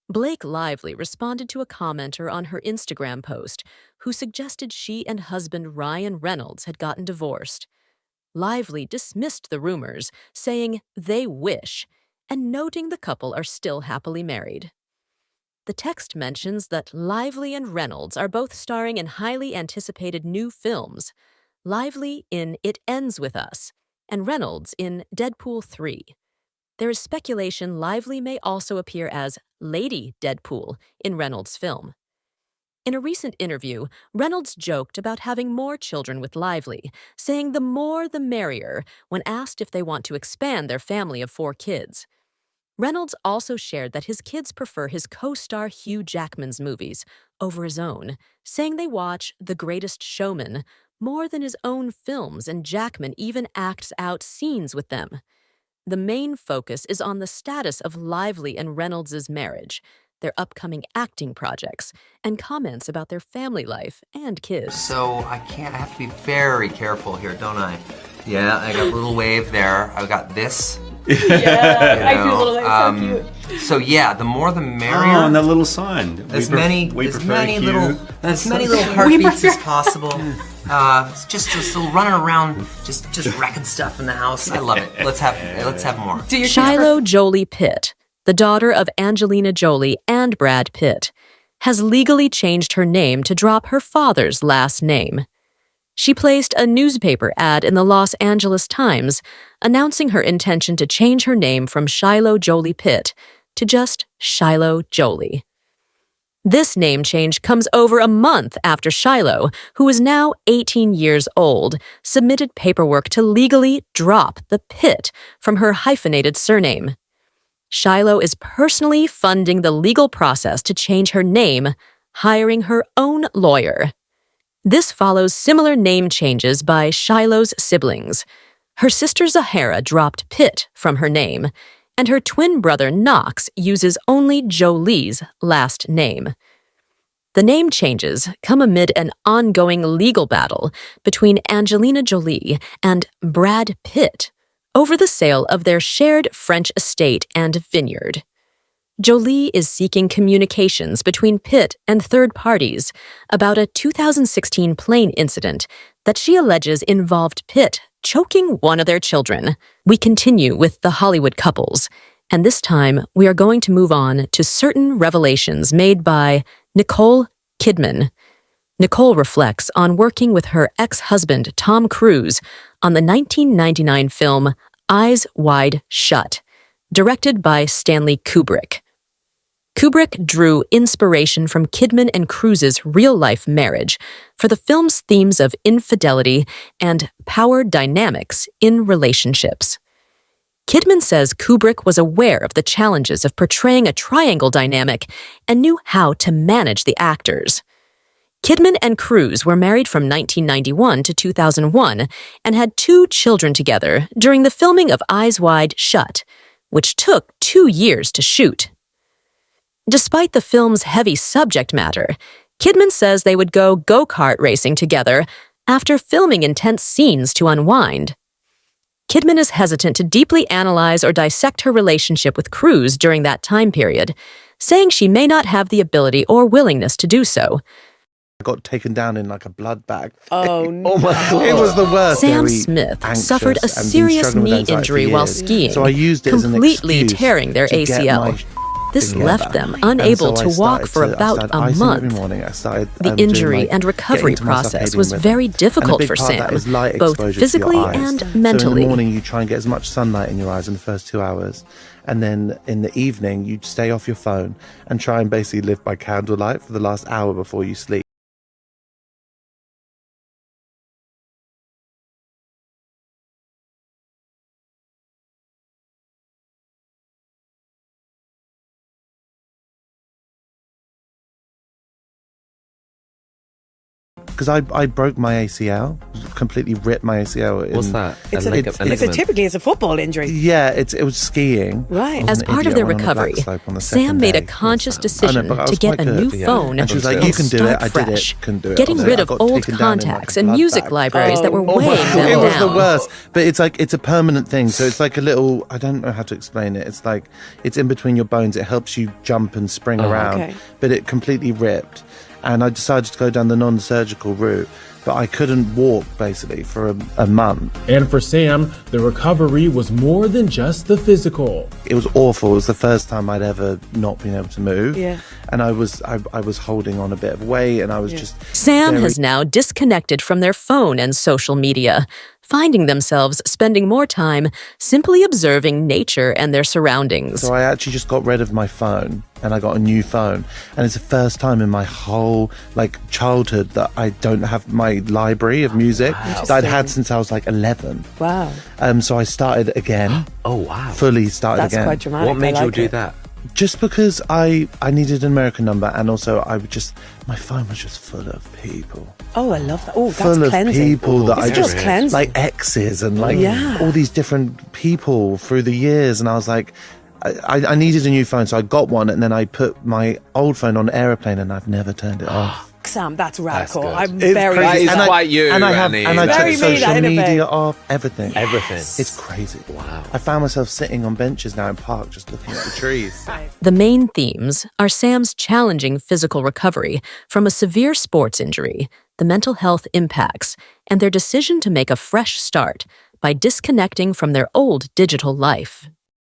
Blake Lively responded to a commenter on her Instagram post who suggested she and husband Ryan Reynolds had gotten divorced. Lively dismissed the rumors, saying they wish, and noting the couple are still happily married. The text mentions that Lively and Reynolds are both starring in highly anticipated new films, Lively in It Ends With Us, and Reynolds in Deadpool 3. There is speculation Lively may also appear as Lady Deadpool in Reynolds' film. In a recent interview, Reynolds joked about having more children with Lively, saying the more the merrier when asked if they want to expand their family of 4 kids. Reynolds also shared that his kids prefer his co-star Hugh Jackman's movies over his own, saying they watch The Greatest Showman more than his own films, and Jackman even acts out scenes with them. The main focus is on the status of Lively and Reynolds' marriage, their upcoming acting projects, and comments about their family life and kids. So I have to be very careful here, don't I? Yeah, I got a little wave there. I got this. Yeah, I see a little wave, so cute. So yeah, the more the merrier. Oh, and that little sign. As many little heartbeats as possible. Just running around, just wrecking stuff in the house. I love it. Let's have more. Shiloh Jolie-Pitt, the daughter of Angelina Jolie and Brad Pitt, has legally changed her name to drop her father's last name. She placed a newspaper ad in the Los Angeles Times announcing her intention to change her name from Shiloh Jolie-Pitt to just Shiloh Jolie. This name change comes over a month after Shiloh, who is now 18 years old, submitted paperwork to legally drop the Pitt from her hyphenated surname. Shiloh is personally funding the legal process to change her name, hiring her own lawyer. This follows similar name changes by Shiloh's siblings. Her sister Zahara dropped Pitt from her name, and her twin brother Knox uses only Jolie's last name. The name changes come amid an ongoing legal battle between Angelina Jolie and Brad Pitt over the sale of their shared French estate and vineyard. Jolie is seeking communications between Pitt and third parties about a 2016 plane incident that she alleges involved Pitt choking one of their children. We continue with the Hollywood couples, and this time we are going to move on to certain revelations made by Nicole Kidman. Nicole reflects on working with her ex-husband Tom Cruise on the 1999 film Eyes Wide Shut, directed by Stanley Kubrick. Kubrick drew inspiration from Kidman and Cruise's real-life marriage for the film's themes of infidelity and power dynamics in relationships. Kidman says Kubrick was aware of the challenges of portraying a triangle dynamic and knew how to manage the actors. Kidman and Cruise were married from 1991 to 2001 and had 2 children together during the filming of Eyes Wide Shut, which took 2 years to shoot. Despite the film's heavy subject matter, Kidman says they would go go-kart racing together after filming intense scenes to unwind. Kidman is hesitant to deeply analyze or dissect her relationship with Cruise during that time period, saying she may not have the ability or willingness to do so. I got taken down in like a blood bag. Oh, no. Oh my God. It was the worst. Sam Very Smith anxious suffered a and been serious struggling with knee anxiety for injury while years. skiing, So I used it as an completely excuse tearing their to get ACL. my This thing left together. them unable And so to walk for I about started a icing month. every morning. I started, The doing, injury like, and recovery getting into my process circadian was rhythm. very And a difficult big for part of that Sam, is light both exposure to your physically eyes. and So in mentally. the morning, you try and get as much sunlight in your eyes in the first 2 hours. And then in the evening, you stay off your phone and try and basically live by candlelight for the last hour before you sleep. because I broke my ACL, completely ripped my ACL. What's that? Typically it's a football injury. Yeah, it was skiing. Right. As part of their recovery, Sam made a conscious decision to get a new phone and she was like, "You can do it." I did it. Couldn't do it. Getting rid of old contacts and music libraries that were weighing them It was the down. worst. But it's a permanent thing. So it's like a little, I don't know how to explain it. It's like, it's in between your bones. It helps you jump and spring around. Okay. But it completely ripped. And I decided to go down the non-surgical route. But I couldn't walk, basically, for a month. And for Sam, the recovery was more than just the physical. It was awful. It was the first time I'd ever not been able to move. Yeah. And I was holding on a bit of weight, and I was just... Sam has now disconnected from their phone and social media, finding themselves spending more time simply observing nature and their surroundings. So I actually just got rid of my phone, and I got a new phone. And it's the first time in my whole childhood that I don't have my library of music that I'd had since I was 11. Wow. So I started again. Oh, wow. Fully started That's again. quite dramatic. What made I you like do it. that? Just because I needed an American number, and also my phone was just full of people. Oh, I love that. Oh, that's Full of cleansing. people that It's I just cleansing. like exes and Yeah. all these different people through the years, and I was like, I needed a new phone, so I got one, and then I put my old phone on airplane, and I've never turned it off. Sam, that's radical. good. I'm It's very... crazy. That is quite you, and I have, Annie. and I Very took me, that social innovate. media off, everything. Everything. It's crazy. Wow. I found myself sitting on benches now in park, just looking at the trees. The main themes are Sam's challenging physical recovery from a severe sports injury, the mental health impacts, and their decision to make a fresh start by disconnecting from their old digital life.